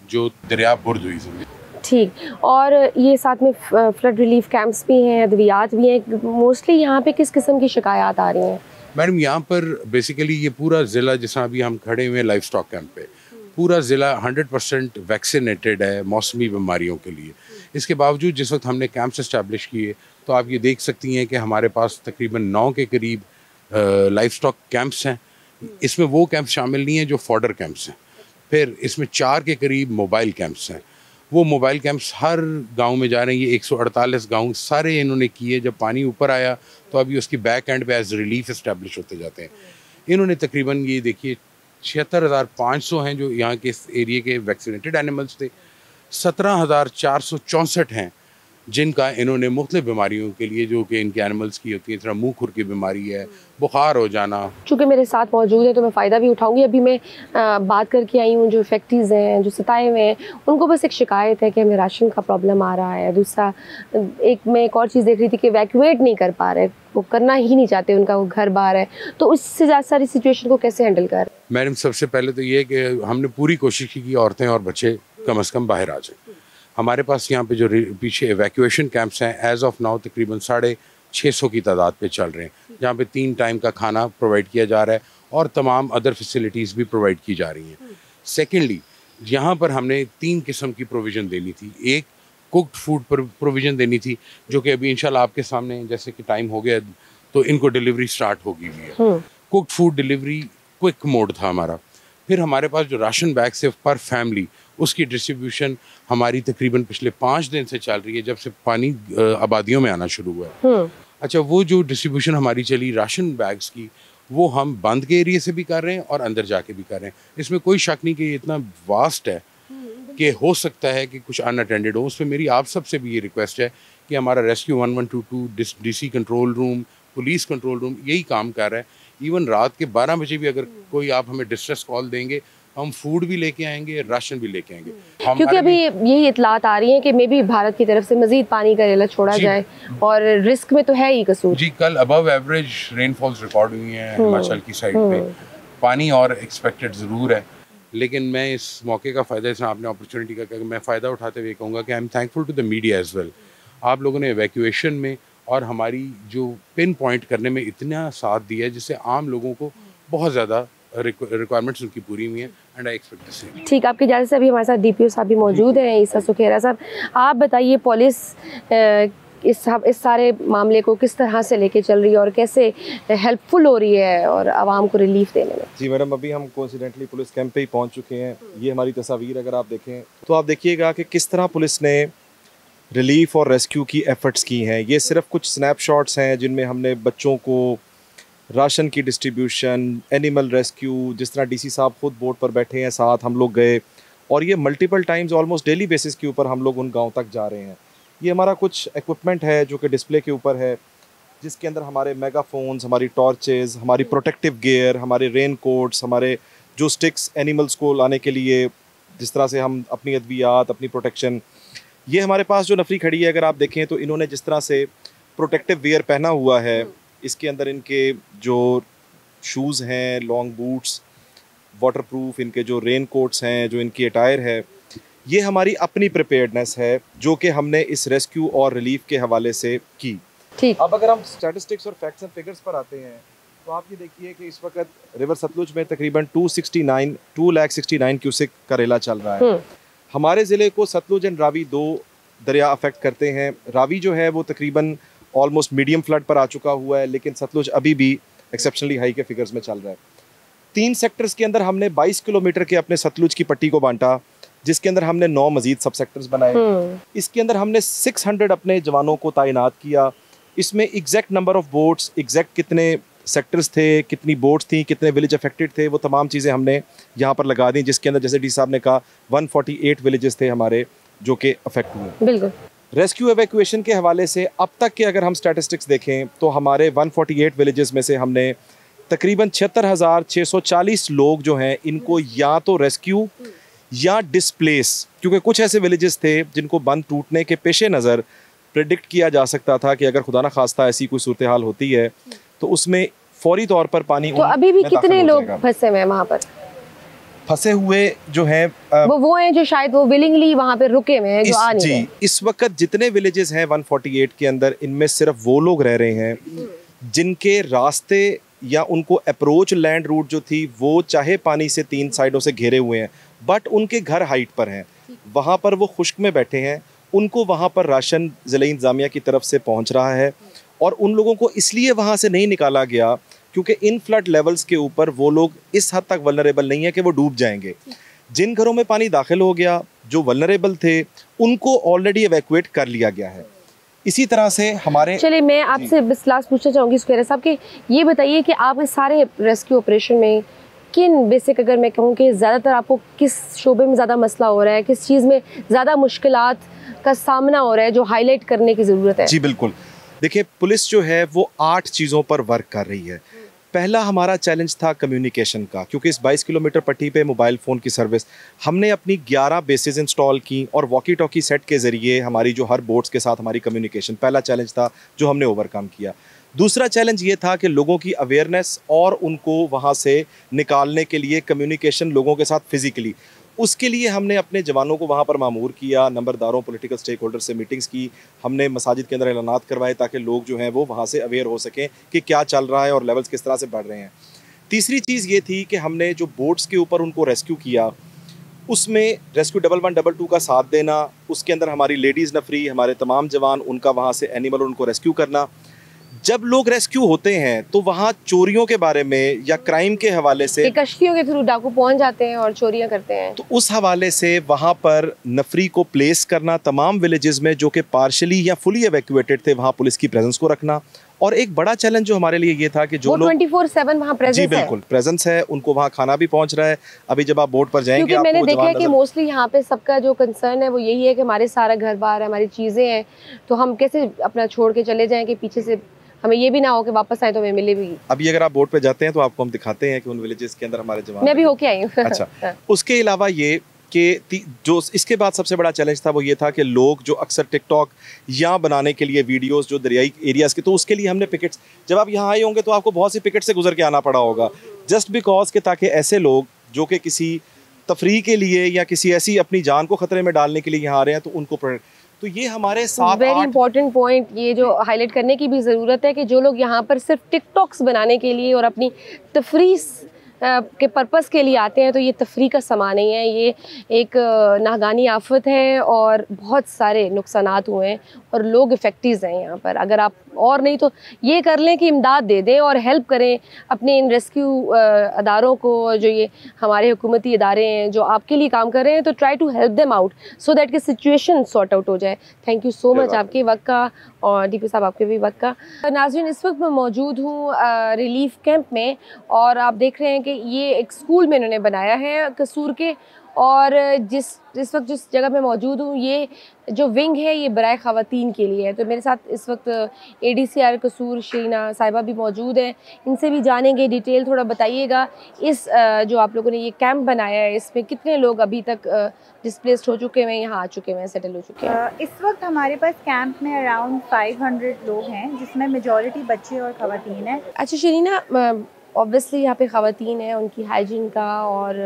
जो दरिया बुर्द हुई ज़मीन। ठीक, और ये साथ में फ्लड रिलीफ कैंप्स भी हैं, अद्वियात भी हैं, मोस्टली यहाँ पे किस किस्म की शिकायत आ रही हैं? मैडम यहाँ पर बेसिकली ये पूरा ज़िला, जिस अभी हम खड़े हुए हैं लाइफ स्टॉक कैंप पे, पूरा ज़िला 100% वैक्सीनेटेड है मौसमी बीमारियों के लिए। इसके बावजूद जिस वक्त हमने कैंप्स इस्टेब्लिश किए तो आप ये देख सकती हैं कि हमारे पास तकरीबन 9 के करीब लाइफ स्टॉक कैंप्स हैं। इसमें वो कैंप शामिल नहीं हैं जो फॉडर कैंप्स हैं। फिर इसमें 4 के करीब मोबाइल कैंप्स हैं। वो मोबाइल कैंप्स हर गांव में जा रहे हैं। ये 148 गांव सारे इन्होंने किए। जब पानी ऊपर आया तो अभी उसकी बैक एंड पे एज रिलीफ इस्टेब्लिश होते जाते हैं। इन्होंने तकरीबन ये देखिए 76,500 हैं जो यहाँ के इस एरिया के वैक्सीनेटेड एनिमल्स थे। 17,464 हैं जिनका इन्होंने मुख्तलिफ बीमारियों के लिए, जो कि इनके एनिमल्स की होती है, तरह मुँह खुर की बीमारी है, बुखार हो जाना। चूँकि मेरे साथ मौजूद है तो मैं फ़ायदा भी उठाऊंगी। अभी मैं बात करके आई हूँ जो इफेक्टीज़ हैं, जो सताए हुए हैं, उनको बस एक शिकायत है कि हमें राशन का प्रॉब्लम आ रहा है। दूसरा मैं एक और चीज़ देख रही थी कि वैक्यूएट नहीं कर पा रहे, वो करना ही नहीं चाहते, उनका वो घर बाहर है। तो उससे ज़्यादा सारी सिचुएशन को कैसे हैंडल कर? मैडम सबसे पहले तो ये कि हमने पूरी कोशिश की कि औरतें और बच्चे कम से कम बाहर आ जाएं। हमारे पास यहाँ पे जो पीछे एवैक्यूएशन कैंप्स हैं एज़ ऑफ नाउ तकरीबन 650 की तादाद पे चल रहे हैं, जहाँ पे 3 टाइम का खाना प्रोवाइड किया जा रहा है और तमाम अदर फैसिलिटीज़ भी प्रोवाइड की जा रही हैं। सेकेंडली, यहाँ पर हमने 3 किस्म की प्रोविज़न देनी थी। एक कुक्ड फूड पर प्रोविज़न देनी थी, जो कि अभी इंशाल्लाह आपके सामने, जैसे कि टाइम हो गया तो इनको डिलीवरी स्टार्ट होगी भी है। Cooked food delivery quick mode था हमारा। फिर हमारे पास जो राशन बैग से पर फैमिली, उसकी डिस्ट्रीब्यूशन हमारी तकरीबन पिछले 5 दिन से चल रही है, जब से पानी आबादियों में आना शुरू हुआ है। अच्छा, वो जो डिस्ट्रीब्यूशन हमारी चली राशन बैग्स की, वो हम बंद के एरिया से भी कर रहे हैं और अंदर जाके भी कर रहे हैं। इसमें कोई शक नहीं कि ये इतना वास्ट है कि हो सकता है कि कुछ अनअटेंडेड हो। उस पर मेरी आप सबसे भी ये रिक्वेस्ट है कि हमारा rescue 1122, DC control room, police control room यही काम कर रहा है। इवन रात के 12 बजे भी अगर कोई आप हमें डिस्ट्रेस कॉल देंगे, हम फूड भी लेके आएंगे, राशन भी लेके आएंगे। क्योंकि अभी यही इतलात आ रही है कि मे बी भारत की तरफ से मजीद पानी का रेला छोड़ा जाए और रिस्क में तो है ही कसूर। जी, कल अबव एवरेज रेनफॉल्स रिकॉर्ड हुई हैं हिमाचल की साइड पे। पानी और एक्सपेक्टेड ज़रूर है, लेकिन मैं इस मौके का फ़ायदा, इसमें आपने अपॉर्चुनिटी का, मैं फ़ायदा उठाते हुए कहूँगा कि I am thankful to the media as well. आप लोगों ने एवैक्यूएशन में और हमारी जो पिन पॉइंट करने में इतना साथ दिया है, जिससे आम लोगों को बहुत ज़्यादा रिक्वायरमेंट्स उनकी पूरी हुई हैं and I expect the same. ठीक, आपकी इजाज़त से अभी हमारे साथ DPO साहब भी मौजूद हैं, ईसा सुखेरा साहब। आप बताइए, पुलिस इस सारे मामले को किस तरह से लेके चल रही है और कैसे हेल्पफुल हो रही है और आवाम को रिलीफ देने में? जी मैडम, अभी हम कोइंसिडेंटली पुलिस कैंप पे ही पहुंच चुके हैं। ये हमारी तस्वीर अगर आप देखें तो आप देखिएगा कि किस तरह पुलिस ने रिलीफ और रेस्क्यू की एफर्ट्स की हैं। ये सिर्फ कुछ स्नैपशॉट्स हैं जिनमें हमने बच्चों को राशन की डिस्ट्रीब्यूशन, एनिमल रेस्क्यू, जिस तरह DC साहब खुद बोट पर बैठे हैं, साथ हम लोग गए और ये multiple times almost daily basis के ऊपर हम लोग उन गांव तक जा रहे हैं। ये हमारा कुछ इक्विपमेंट है जो कि डिस्प्ले के ऊपर है, जिसके अंदर हमारे मेगाफोन्स, हमारी टॉर्चेस, हमारी प्रोटेक्टिव गियर, हमारे रेन कोट्स, हमारे जो स्टिक्स एनिमल्स को लाने के लिए, जिस तरह से हम अपनी अद्वियात, अपनी प्रोटेक्शन, ये हमारे पास जो नफरी खड़ी है अगर आप देखें तो इन्होंने जिस तरह से प्रोटेक्टिव वियर पहना हुआ है, इसके अंदर इनके जो शूज़ हैं, लॉन्ग बूट्स, वाटरप्रूफ, इनके जो रेन कोट्स हैं, जो इनकी अटायर है, ये हमारी अपनी प्रिपेयर्डनेस है जो कि हमने इस रेस्क्यू और रिलीफ के हवाले से की। ठीक, अब अगर हम स्टैटिस्टिक्स और फैक्ट्स एंड फिगर्स पर आते हैं तो आप ये देखिए कि इस वक्त रिवर सतलुज में तकरीबन 2,69 क्यूसेक का रेला चल रहा है। हमारे ज़िले को सतलुज एंड रावी 2 दरिया अफेक्ट करते हैं। रावी जो है वो तकरीबन ऑलमोस्ट मीडियम फ्लड पर आ चुका हुआ है, लेकिन सतलुज अभी भी एक्सेप्शनली हाई के फिगर्स में चल रहा है। 3 सेक्टर्स के अंदर हमने 22 किलोमीटर के अपने सतलुज की पट्टी को बांटा, जिसके अंदर हमने 9 मजीद सब सेक्टर्स बनाए। इसके अंदर हमने 600 अपने जवानों को तैनात किया। इसमें exact number of boats, exact कितने सेक्टर्स थे, कितनी बोट्स थी, कितने विलेज अफेक्टेड थे, वो तमाम चीज़ें हमने यहाँ पर लगा दी, जिसके अंदर जैसे डी साहब ने कहा 148 विलेजेस थे हमारे जो कि अफेक्ट हुए। बिल्कुल। रेस्क्यू एवैक्यूएशन के हवाले से अब तक के अगर हम स्टैटिस्टिक्स देखें तो हमारे 148 विलेजेस में से हमने तकरीबन 76,640 लोग जो हैं इनको या तो रेस्क्यू या डिस्प्लेस, क्योंकि कुछ ऐसे विलेजेस थे जिनको बंद टूटने के पेश नज़र प्रेडिक्ट किया जा सकता था कि अगर खुदा न खास्ता ऐसी कोई सूरत हाल होती है तो उसमें फौरी तौर पर पानी तो अभी भी कितने लोग फंसे हुए हैं वहाँ पर? फंसे हुए जो हैं वो हैं जो शायद वो विलिंगली वहाँ पे रुके हुए हैं, जो आ नहीं रहे। इस वक्त जितने विलेजेस हैं 148 के अंदर, इनमें सिर्फ वो लोग रह रहे हैं जिनके रास्ते या उनको अप्रोच लैंड रूट जो थी वो चाहे पानी से 3 साइडों से घेरे हुए हैं, बट उनके घर हाइट पर हैं, वहाँ पर वो खुश्क में बैठे हैं, उनको वहाँ पर राशन ज़िला इंतज़ामिया की तरफ से पहुँच रहा है। और उन लोगों को इसलिए वहाँ से नहीं निकाला गया क्योंकि इन फ्लड लेवल्स के ऊपर वो लोग इस हद तक वल्नरेबल नहीं है कि वो डूब जाएंगे। जिन घरों में पानी दाखिल हो गया, जो वल्नरेबल थे, उनको ऑलरेडी एवैक्यूएट कर लिया गया है। इसी तरह से हमारे चलिए मैं आपसे बस लास्ट पूछना चाहूँगी सुखैरा साहब कि ये बताइए कि आप इस सारे रेस्क्यू ऑपरेशन में किन बेसिक, अगर मैं कहूँ कि ज़्यादातर आपको किस शोबे में ज़्यादा मसला हो रहा है, किस चीज़ में ज़्यादा मुश्किलात का सामना हो रहा है जो हाईलाइट करने की ज़रूरत है? जी बिल्कुल, देखिए पुलिस जो है वो 8 चीज़ों पर वर्क कर रही है। पहला हमारा चैलेंज था कम्युनिकेशन का, क्योंकि इस 22 किलोमीटर पट्टी पे मोबाइल फ़ोन की सर्विस हमने अपनी 11 बेसेस इंस्टॉल की और वॉकी टॉकी सेट के ज़रिए हमारी जो हर बोट्स के साथ हमारी कम्युनिकेशन, पहला चैलेंज था जो हमने ओवरकम किया। दूसरा चैलेंज ये था कि लोगों की अवेयरनेस और उनको वहाँ से निकालने के लिए कम्युनिकेशन लोगों के साथ फिज़िकली, उसके लिए हमने अपने जवानों को वहाँ पर मामूर किया, नंबरदारों, पॉलिटिकल स्टेक होल्डर से मीटिंग्स की, हमने मसाजिद के अंदर ऐलानात करवाए ताकि लोग जो हैं वो वहाँ से अवेयर हो सकें कि क्या चल रहा है और लेवल्स किस तरह से बढ़ रहे हैं। तीसरी चीज़ ये थी कि हमने जो बोट्स के ऊपर उनको रेस्क्यू किया, उसमें रेस्क्यू 1112 का साथ देना, उसके अंदर हमारी लेडीज़ नफरी, हमारे तमाम जवान, उनका वहाँ से एनिमल उनको रेस्क्यू करना। जब लोग रेस्क्यू होते हैं तो वहाँ चोरियों के बारे में या क्राइम के हवाले से कश्तियों के थ्रू डाकू पहुँच जाते हैं और चोरियाँ करते हैं, तो उस हवाले से वहाँ पर नफरी को प्लेस करना, तमाम विलेजेस में जो कि पार्शली या फुली एवैक्यूएटेड थे वहाँ पुलिस की प्रेजेंस को रखना। और एक बड़ा चैलेंज जो हमारे लिए ये था कि जो लोग 24/7 वहाँ प्रेजेंस है। जी बिल्कुल प्रेजेंस है, उनको वहाँ खाना भी पहुँच रहा है। अभी जब आप बोट पर जाएंगे, क्योंकि मैंने देखा है कि मोस्टली यहाँ पे सबका जो कंसर्न है वो यही है कि हमारे सारा घर बार है, हमारी चीज़ें हैं, तो हम कैसे अपना छोड़ के चले जाएं कि पीछे से हमें ये भी ना हो कि वापस आए तो हमें मिले भी। अभी अगर आप बोट पे जाते हैं तो आपको हम दिखाते हैं कि उन विलेजेस के अंदर हमारे जवान, मैं भी होके आई हूँ। अच्छा, उसके अलावा ये कि जो इसके बाद सबसे बड़ा चैलेंज था वो ये था कि लोग जो अक्सर टिकटॉक या बनाने के लिए वीडियोस जो दरियाई एरियाज़ के, तो उसके लिए हमने पिकेट्स, जब आप यहाँ आए होंगे तो आपको बहुत सी पिकेट से गुजर के आना पड़ा होगा, जस्ट बिकॉज के ताकि ऐसे लोग जो कि किसी तफरीह के लिए या किसी ऐसी अपनी जान को ख़तरे में डालने के लिए यहाँ आ रहे हैं तो उनको, तो ये हमारे साथ वेरी इंपॉर्टेंट पॉइंट ये जो हाईलाइट करने की भी ज़रूरत है कि जो लोग यहाँ पर सिर्फ टिकटॉक्स बनाने के लिए और अपनी तफरीह के पर्पस के लिए आते हैं तो ये तफरी का समा नहीं है, ये एक नागानी आफत है और बहुत सारे नुकसानात हुए हैं और लोग इफ़ेक्टिव हैं यहाँ पर। अगर आप और नहीं तो ये कर लें कि इमदाद दे दें और हेल्प करें अपने इन रेस्क्यू अदारों को, जो ये हमारे हुकूमती इदारे हैं जो आपके लिए काम कर रहे हैं, तो try to help them out so that कि सिचुएशन सॉर्ट आउट हो जाए। थैंक यू सो मच आपके वक्त का और डीपी साहब आपके भी वक्त का। नाज़रीन, इस वक्त मैं मौजूद हूँ रिलीफ कैंप में और आप देख रहे हैं कि ये एक स्कूल में इन्होंने बनाया है कसूर के, और इस वक्त जिस जगह मैं मौजूद हूँ ये जो विंग है ये बराए ख़वातीन के लिए है। तो मेरे साथ इस वक्त ADCR कसूर शीना साहिबा भी मौजूद हैं, इनसे भी जानेंगे डिटेल। थोड़ा बताइएगा इस जो आप लोगों ने ये कैंप बनाया है इसमें कितने लोग अभी तक डिस्प्लेस्ड हो चुके हैं, यहाँ आ चुके हैं, सेटल हो चुके हैं? इस वक्त हमारे पास कैंप में अराउंड 500 लोग हैं जिसमें मेजॉरिटी बच्चे और ख़वातीन हैं। अच्छा शीना, ऑब्वियसली यहाँ पे ख़वातीन हैं, उनकी हाइजीन का और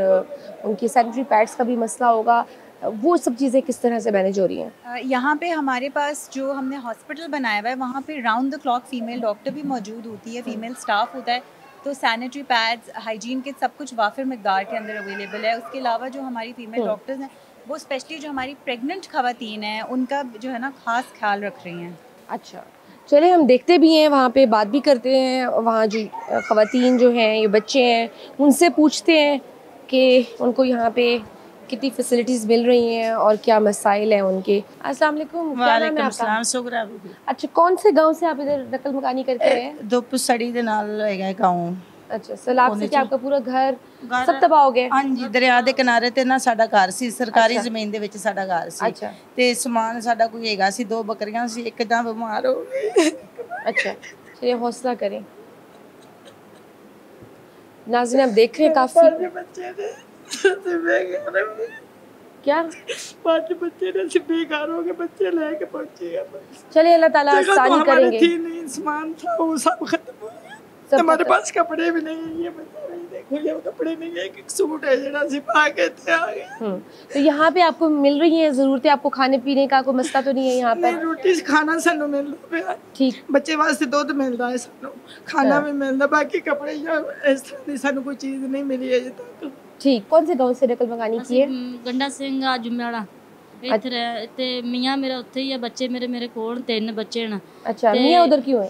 उनकी सैनिटरी पैड्स का भी मसला होगा, वो सब चीज़ें किस तरह से मैनेज हो रही हैं? यहाँ पे हमारे पास जो हमने हॉस्पिटल बनाया हुआ है वहाँ पे round the clock female doctor भी मौजूद होती है, फ़ीमेल स्टाफ होता है, तो सैनिटरी पैड्स, हाइजीन के सब कुछ वाफिर मकदार के अंदर अवेलेबल है। उसके अलावा जो हमारी फ़ीमेल डॉक्टर्स हैं वो स्पेशली जो हमारी प्रेगनेंट ख़वातीन हैं उनका जो है ना ख़ास ख्याल रख रही हैं। अच्छा, चले हम देखते भी हैं, वहाँ पे बात भी करते हैं, वहाँ जो ख़वातीन जो हैं, ये बच्चे हैं, उनसे पूछते हैं कि उनको यहाँ पे कितनी फैसिलिटीज़ मिल रही हैं और क्या मसाइल हैं उनके। अस्सलाम वालेकुम, क्या नाम है आपका? शुक्र। अच्छा, कौन से गांव से आप इधर नकल मकानी करके आए हैं? दोपसड़ी दे नाल है गांव। अच्छा, सैलाब से क्या आपका पूरा घर सब तबाह हो गया? हाँ जी, दरिया के किनारे ते ना साडा घर सी, सरकारी ज़मीन दे विच साडा घर सी। अच्छा, ते समान साडा कोई हैगा सी, 2 बकरियां सी, एक दा बीमार हो गई। अच्छा, चलिए हौसला करें। नाज़रीन आप देख रहे हैं काफ़ी क्या 5 बच्चे ने बेकार हो गए, बच्चे लेके पहुंचे। चलिए अल्लाह ताला आसानी करेंगे। थी नहीं, सामान था वो सब खत्म हो गया। हमारे पास कपड़े भी नहीं है, ये बच्चा नहीं, देखो ये कपड़े नहीं है, एक सूट है जरा सिपा के थे आ गया। तो यहाँ पे आपको मिल रही है ज़रूरतें, आपको खाने पीने का कोई मसला तो नहीं है यहाँ पर? रोटी खाना सानू मिल रहा है, ठीक, बच्चे वास्ते दूध मिल रहा है, सानू खाना भी मिल रहा, बाकी कपड़े या इस तरह की सानू कोई चीज़ नहीं मिली है अजे तक। ठीक, कौन से गांव से नकल मंगानी की है? गंडा सिंह आ जुम्मेवाड़ा इधर ते मियाँ मेरा उत्थे ही है, बच्चे मेरे कोल 3 बच्चे न। अच्छा, मियाँ उधर क्यों है?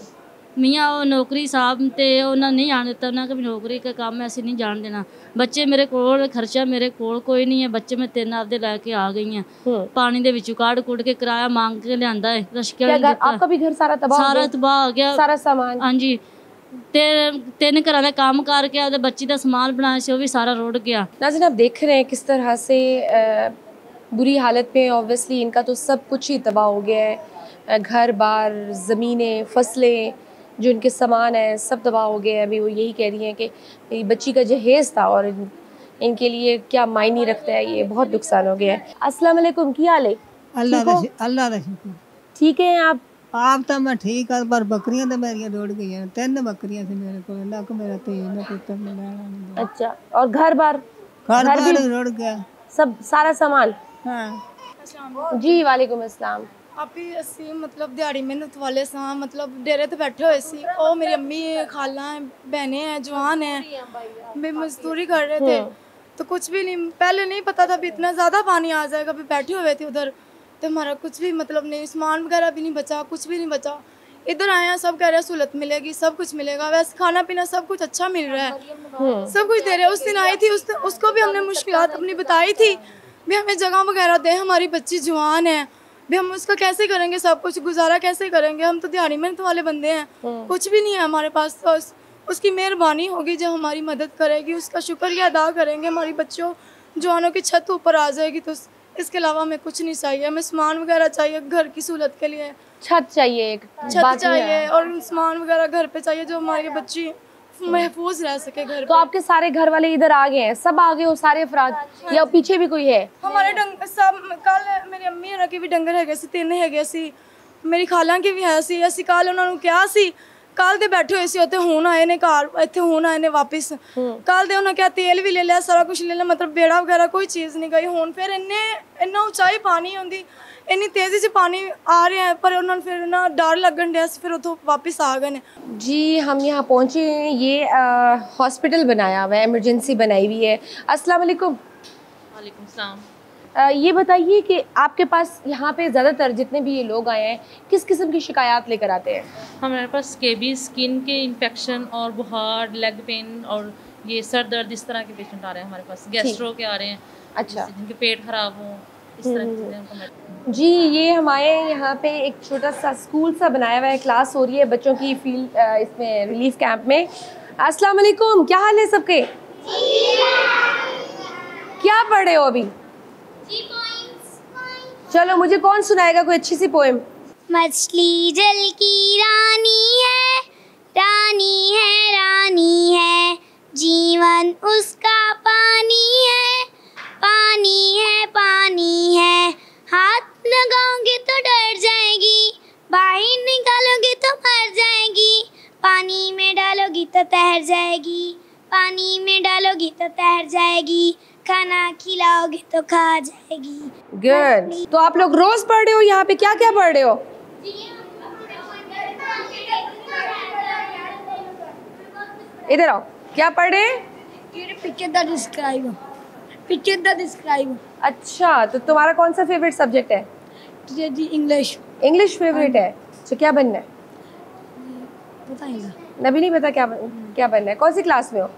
मियाँ वो नौकरी साहब ते उन्होंने नहीं जान देता, उन्होंने कभी नौकरी का काम ऐसे नहीं जान देना। बच्चे मेरे कोल, खर्चा मेरे कोल कोई नहीं है, बच्चे मैं 3 आपदे लैके आ गई हैं। पानी दे विचों काढ़ कुड़ के किराया मांग के लियांदा है, रश्किया नहीं देता। आपका भी घर सारा तबाह हो गया, सारा सामान? हाँ जी, 3 घरां दा काम करके आपदे बच्ची दा समान बनाया से वो भी सारा रुड़ गया। नाज़रीन आप देख रहे हैं किस तरह से बुरी हालत में, ऑब्वियसली इनका तो सब कुछ ही तबाह हो गया है, घर बार, ज़मीनें, फसलें, जो इनके सामान है सब तबाह हो गए हैं। अभी वो यही कह रही हैं कि मेरी बच्ची का जहेज़ था और इनके लिए क्या मायने रखता है, ये बहुत नुकसान हो गया है। अस्सलाम वालेकुम, क्या हाल है? अल्लाह ठीक है आप तो मैं ठीक है, पर बकरियां तो मेरी रुड़ गई हैं, 3 बकरियां थी मेरे को, लक मेरा 3 पुत्र मिला। अच्छा, और घर बार भी रुड़ गया, सब सारा सामान? हाँ जी वालेकुम अस्सलाम। अभी असी मतलब दिहाड़ी मेहनत वाले सा, मतलब डेरे तो बैठे हुए सी, और मेरी अम्मी खाला है, बहनें हैं, जवान हैं, मैं मजदूरी कर रहे थे तो कुछ भी नहीं, पहले नहीं पता था अभी इतना ज़्यादा पानी आ जाएगा, अभी बैठे हुए थे उधर तो हमारा कुछ भी मतलब नहीं, सामान वगैरह भी नहीं बचा, कुछ भी नहीं बचा। इधर आए हैं, सब कह रहे हैं सहूलत मिलेगी, सब कुछ मिलेगा, वैसे खाना पीना सब कुछ अच्छा मिल रहा है, सब कुछ दे रहे हैं। उस दिन आई थी, उसको भी हमने मुश्किलात अपनी बताई थी भी हमें जगह वगैरह दे, हमारी बच्ची जवान है, भी हम उसका कैसे करेंगे, सब कुछ गुजारा कैसे करेंगे, हम तो दिहाड़ी मेहनत वाले बंदे हैं, कुछ भी नहीं है हमारे पास। तो उसकी मेहरबानी होगी जो हमारी मदद करेगी, उसका शुक्रिया अदा करेंगे, हमारी बच्चों जवानों की छत ऊपर आ जाएगी। तो इसके अलावा हमें कुछ नहीं चाहिए, हमें सामान वगैरह चाहिए घर की सहूलत के लिए, छत चाहिए, छत चाहिए और सामान वगैरह घर पे चाहिए जो हमारी बच्ची महफूज रह सके घर। तो आपके सारे घर वाले इधर आ गए हैं, सब आ गए हो सारे अफराद, या पीछे भी कोई है? हमारे सब कल मेरी अम्मी होना के भी डंगर है सी, 3 है सी, मेरी खाला की भी है सी, असी कल उन्होंने क्या सी, कल दे बैठे हुए सी उत्ते, हुण आए ने घर, इत्थे हुण आए ने वापस, कल दे उन्होंने क्या तेल भी ले लिया, सारा कुछ ले लिया, मतलब बेड़ा वगैरह कोई चीज़ नहीं गई। हुण फिर इन्ना ऊंचाई पानी होंदी, इन्नी तेज़ी से पानी आ रहे हैं, पर उन्होंने फिर ना डर लगन दिया, फिर उतो वापस आ गए। जी हम यहाँ पहुँचे हैं, ये हॉस्पिटल बनाया हुआ है, इमरजेंसी बनाई हुई है। अस्सलाम वालेकुम। वालेकुम सलाम। ये बताइए कि आपके पास यहाँ पे ज़्यादातर जितने भी ये लोग आए हैं किस किस्म की शिकायत लेकर आते हैं? हमारे पास स्केबी, स्किन के इन्फेक्शन और बुखार, लेग पेन और ये सर दर्द, इस तरह के पेशेंट आ रहे हैं हमारे पास, गैस्ट्रो के आ रहे हैं, अच्छा, जिनके पेट खराब हो, इस तरह की चीज़ें। जी ये हमारे यहाँ पे एक छोटा सा स्कूल सा बनाया हुआ है, क्लास हो रही है बच्चों की फील्ड इसमें रिलीफ कैंप में। अस्सलाम वालेकुम, क्या हाल है सबके? क्या पढ़ रहे हो अभी? चलो मुझे कौन सुनाएगा कोई अच्छी सी पोएम? मछली जल की रानी है, रानी है, रानी है, जीवन उसका पानी है, पानी है, पानी है, हाथ लगाओगे तो डर जाएगी, बाहर निकालोगे तो मर जाएगी, पानी में डालोगी तो तैर जाएगी, पानी में डालोगी तो तैर जाएगी, खाना खिलाओगे तो खा जाएगी। गुड। तो आप लोग रोज पढ़ रहे हो यहाँ पे, क्या क्या पढ़ रहे हो? इधर आओ, क्या पढ़ रहे हैं? अच्छा, तो तुम्हारा कौन सा फेवरेट सब्जेक्ट है? जी इंग्लिश। इंग्लिश फेवरेट है, तो क्या बनना है? बताइएगा। नबी नहीं पता क्या बनना है? कौन सी क्लास में हो?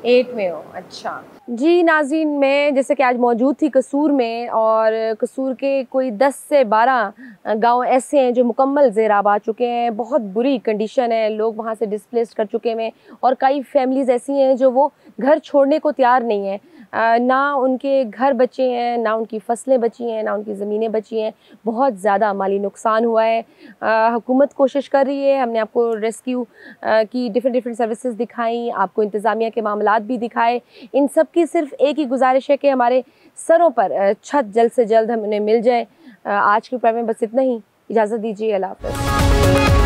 8 में हो। अच्छा जी नाज़रीन, मैं जैसे कि आज मौजूद थी कसूर में, और कसूर के कोई 10 से 12 गांव ऐसे हैं जो मुकम्मल ज़ेराब आ चुके हैं, बहुत बुरी कंडीशन है, लोग वहां से डिस्प्लेस्ड कर चुके हैं, और कई फैमिलीज़ ऐसी हैं जो वो घर छोड़ने को तैयार नहीं है। ना उनके घर बचे हैं, ना उनकी फसलें बची हैं, ना उनकी ज़मीनें बची हैं। बहुत ज़्यादा माली नुकसान हुआ है। हुकूमत कोशिश कर रही है, हमने आपको रेस्क्यू की डिफरेंट सर्विसेज दिखाई, आपको इंतज़ामिया के मामलात भी दिखाए। इन सब की सिर्फ एक ही गुजारिश है कि हमारे सरों पर छत जल्द से जल्द हमें मिल जाए। आज के प्रोग्राम में बस इतना ही, इजाज़त दीजिए, अल्लाह हाफ़िज़।